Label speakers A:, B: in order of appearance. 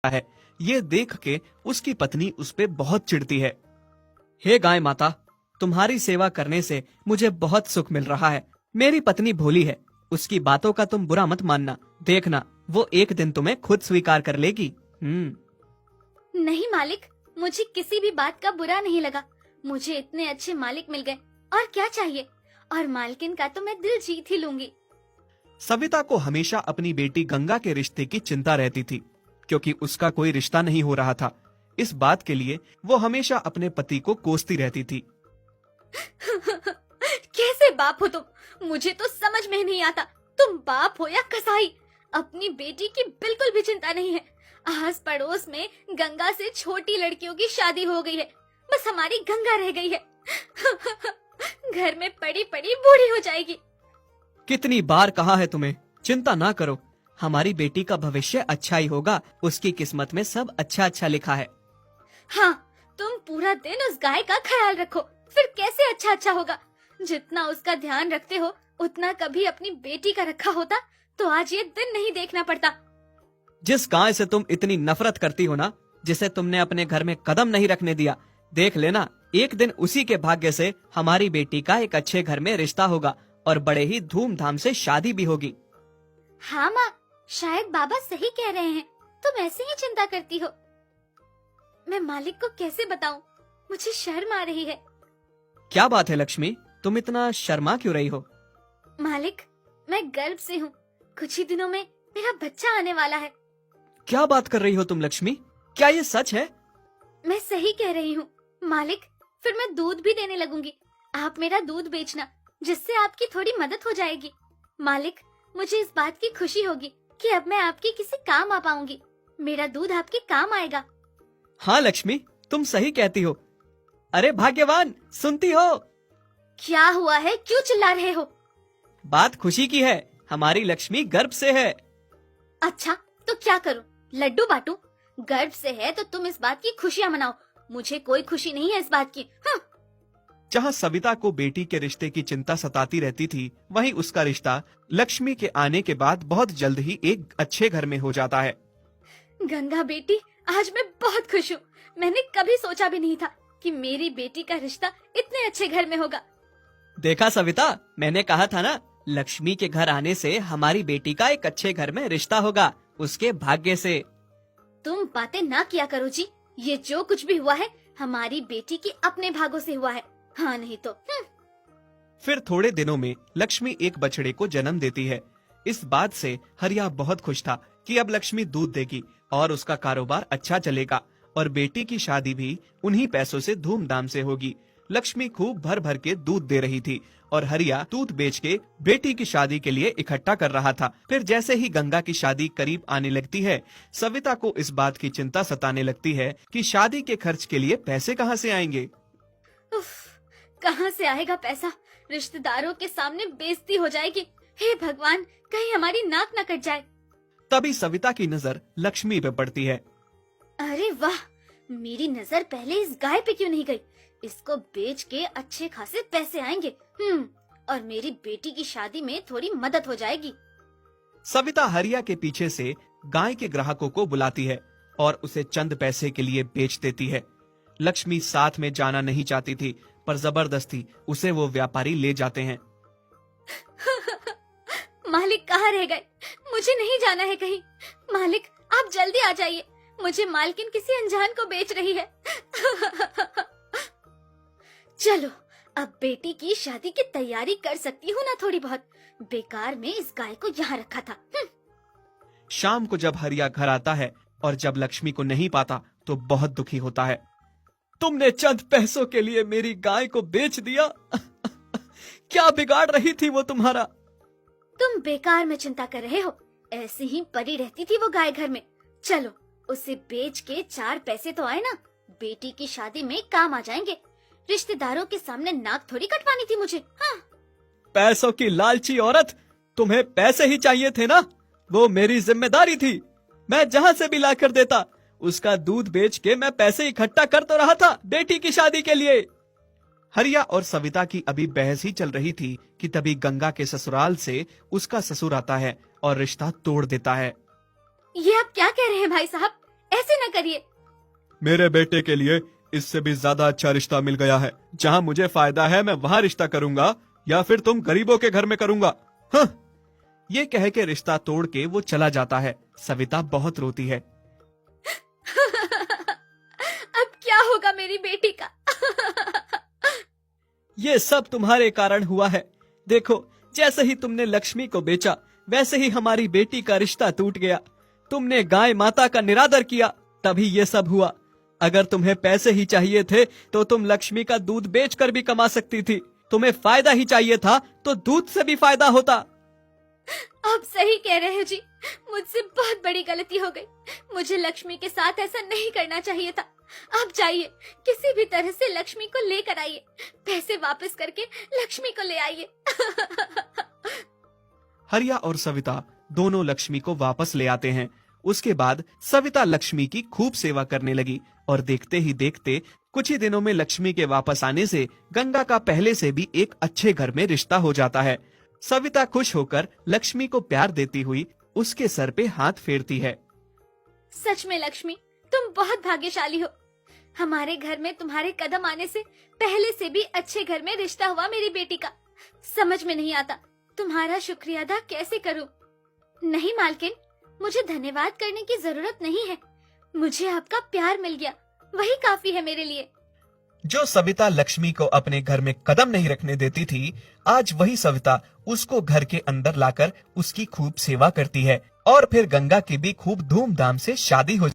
A: है। ये देख के उसकी पत्नी उस पे बहुत चिढ़ती है। हे गाय माता, तुम्हारी सेवा करने से मुझे बहुत सुख मिल रहा है। मेरी पत्नी भोली है, उसकी बातों का तुम बुरा मत मानना। देखना, वो एक दिन तुम्हें खुद स्वीकार कर लेगी।
B: नहीं मालिक, मुझे किसी भी बात का बुरा नहीं लगा। मुझे इतने अच्छे मालिक मिल गए, और क्या चाहिए। और मालकिन का तो मैं दिल जीत ही लूंगी।
A: सविता को हमेशा अपनी बेटी गंगा के रिश्ते की चिंता रहती थी, क्योंकि उसका कोई रिश्ता नहीं हो रहा था। इस बात के लिए वो हमेशा अपने पति को कोसती रहती थी।
B: कैसे बाप हो तुम, मुझे तो समझ में नहीं आता। तुम बाप हो या कसाई, अपनी बेटी की बिल्कुल भी चिंता नहीं है। आस पड़ोस में गंगा से छोटी लड़कियों की शादी हो गई है, बस हमारी गंगा रह गई है। घर में पड़ी पड़ी बूढ़ी हो जाएगी।
A: कितनी बार कहा है तुम्हें, चिंता ना करो, हमारी बेटी का भविष्य अच्छा ही होगा। उसकी किस्मत में सब अच्छा अच्छा लिखा है।
B: हाँ, तुम पूरा दिन उस गाय का ख्याल रखो, फिर कैसे अच्छा अच्छा होगा। जितना उसका ध्यान रखते हो, उतना कभी अपनी बेटी का रखा होता तो आज ये दिन नहीं देखना पड़ता।
A: जिस गाय से तुम इतनी नफरत करती हो ना, जिसे तुमने अपने घर में कदम नहीं रखने दिया, देख लेना, एक दिन उसी के भाग्य से हमारी बेटी का एक अच्छे घर में रिश्ता होगा और बड़े ही धूमधाम से शादी भी होगी।
B: हाँ माँ, शायद बाबा सही कह रहे हैं। तुम ऐसे ही चिंता करती हो। मैं मालिक को कैसे बताऊं, मुझे शर्म आ रही है।
A: क्या बात है लक्ष्मी, तुम इतना शर्मा क्यों रही हो?
B: मालिक, मैं गर्भ से हूँ। कुछ ही दिनों में मेरा बच्चा आने वाला है।
A: क्या बात कर रही हो तुम लक्ष्मी, क्या ये सच है?
B: मैं सही कह रही हूँ मालिक, फिर मैं दूध भी देने लगूंगी। आप मेरा दूध बेचना, जिससे आपकी थोड़ी मदद हो जाएगी। मालिक, मुझे इस बात की खुशी होगी कि अब मैं आपके किसी काम आ पाऊंगी। मेरा दूध आपके काम आएगा।
A: हाँ लक्ष्मी, तुम सही कहती हो। अरे भाग्यवान, सुनती हो?
B: क्या हुआ है, क्यों चिल्ला रहे हो?
A: बात खुशी की है, हमारी लक्ष्मी गर्भ से है।
B: अच्छा, तो क्या करूं, लड्डू बांटूं? गर्भ से है तो तुम इस बात की खुशियां मनाओ, मुझे कोई खुशी नहीं है इस बात की।
A: जहाँ सविता को बेटी के रिश्ते की चिंता सताती रहती थी, वहीं उसका रिश्ता लक्ष्मी के आने के बाद बहुत जल्द ही एक अच्छे घर में हो जाता है।
B: गंगा बेटी, आज मैं बहुत खुश हूँ। मैंने कभी सोचा भी नहीं था कि मेरी बेटी का रिश्ता इतने अच्छे घर में होगा।
A: देखा सविता, मैंने कहा था ना, लक्ष्मी के घर आने से हमारी बेटी का एक अच्छे घर में रिश्ता होगा, उसके भाग्य से।
B: तुम बातें ना किया करो जी, ये जो कुछ भी हुआ है हमारी बेटी के अपने भागों से हुआ है। हाँ नहीं तो।
A: फिर थोड़े दिनों में लक्ष्मी एक बछड़े को जन्म देती है। इस बात से हरिया बहुत खुश था कि अब लक्ष्मी दूध देगी और उसका कारोबार अच्छा चलेगा और बेटी की शादी भी उन्हीं पैसों से धूमधाम से होगी। लक्ष्मी खूब भर भर के दूध दे रही थी और हरिया दूध बेच के बेटी की शादी के लिए इकट्ठा कर रहा था। फिर जैसे ही गंगा की शादी करीब आने लगती है, सविता को इस बात की चिंता सताने लगती है कि शादी के खर्च के लिए पैसे कहाँ से आएंगे।
B: उफ, कहाँ से आएगा पैसा? रिश्तेदारों के सामने बेइज्जती हो जाएगी। हे भगवान, कहीं हमारी नाक न कट जाए।
A: तभी सविता की नजर लक्ष्मी पे पड़ती है।
B: अरे वाह, मेरी नजर पहले इस गाय पे क्यों नहीं गई? इसको बेच के अच्छे खासे पैसे आएंगे। और मेरी बेटी की शादी में थोड़ी मदद हो जाएगी।
A: सविता हरिया के पीछे से गाय के ग्राहकों को बुलाती है और उसे चंद पैसे के लिए बेच देती है। लक्ष्मी साथ में जाना नहीं चाहती थी, पर जबरदस्ती उसे वो व्यापारी ले जाते हैं।
B: मालिक कहाँ रह गए? मुझे नहीं जाना है कहीं। मालिक, आप जल्दी आ जाइए, मुझे मालकिन किसी अनजान को बेच रही है। चलो, अब बेटी की शादी की तैयारी कर सकती हूँ ना थोड़ी बहुत। बेकार में इस गाय को यहाँ रखा था।
A: शाम को जब हरिया घर आता है और जब लक्ष्मी को नहीं पाता तो बहुत दुखी होता है। तुमने चंद पैसों के लिए मेरी गाय को बेच दिया। क्या बिगाड़ रही थी वो तुम्हारा?
B: तुम बेकार में चिंता कर रहे हो, ऐसे ही पड़ी रहती थी वो गाय घर में। चलो, उसे बेच के 4 पैसे तो आए ना, बेटी की शादी में काम आ जाएंगे। रिश्तेदारों के सामने नाक थोड़ी कटवानी थी मुझे। हाँ।
A: पैसों की लालची औरत, तुम्हें पैसे ही चाहिए थे ना? वो मेरी जिम्मेदारी थी, मैं जहाँ से भी ला कर देता। उसका दूध बेच के मैं पैसे इकट्ठा कर तो रहा था बेटी की शादी के लिए। हरिया और सविता की अभी बहस ही चल रही थी कि तभी गंगा के ससुराल से उसका ससुर आता है और रिश्ता तोड़ देता है।
B: ये आप क्या कह रहे हैं भाई साहब? ऐसे न करिए।
A: मेरे बेटे के लिए इससे भी ज्यादा अच्छा रिश्ता मिल गया है। जहाँ मुझे फायदा है मैं वहाँ रिश्ता करूंगा, या फिर तुम गरीबों के घर में करूंगा। हाँ। ये कह के रिश्ता तोड़ के वो चला जाता है। सविता बहुत रोती है।
B: अब क्या होगा मेरी बेटी का?
A: ये सब तुम्हारे कारण हुआ है। देखो, जैसे ही तुमने लक्ष्मी को बेचा, वैसे ही हमारी बेटी का रिश्ता टूट गया। तुमने गाय माता का निरादर किया, तभी ये सब हुआ। अगर तुम्हें पैसे ही चाहिए थे तो तुम लक्ष्मी का दूध बेचकर भी कमा सकती थी। तुम्हें फायदा ही चाहिए था तो दूध से भी फायदा होता।
B: आप सही कह रहे हो जी, मुझसे बहुत बड़ी गलती हो गई। मुझे लक्ष्मी के साथ ऐसा नहीं करना चाहिए था। आप जाइए, किसी भी तरह से लक्ष्मी को लेकर आइए। पैसे वापस करके लक्ष्मी को ले आइए।
A: हरिया और सविता दोनों लक्ष्मी को वापस ले आते हैं। उसके बाद सविता लक्ष्मी की खूब सेवा करने लगी और देखते ही देखते कुछ ही दिनों में लक्ष्मी के वापस आने से गंगा का पहले से भी एक अच्छे घर में रिश्ता हो जाता है। सविता खुश होकर लक्ष्मी को प्यार देती हुई उसके सर पे हाथ फेरती है।
B: सच में लक्ष्मी, तुम बहुत भाग्यशाली हो। हमारे घर में तुम्हारे कदम आने से पहले से भी अच्छे घर में रिश्ता हुआ मेरी बेटी का। समझ में नहीं आता तुम्हारा शुक्रिया अदा कैसे करूं। नहीं मालकिन, मुझे धन्यवाद करने की जरूरत नहीं है। मुझे आपका प्यार मिल गया, वही काफी है मेरे लिए।
A: जो सविता लक्ष्मी को अपने घर में कदम नहीं रखने देती थी, आज वही सविता उसको घर के अंदर लाकर उसकी खूब सेवा करती है और फिर गंगा की भी खूब धूमधाम से शादी हो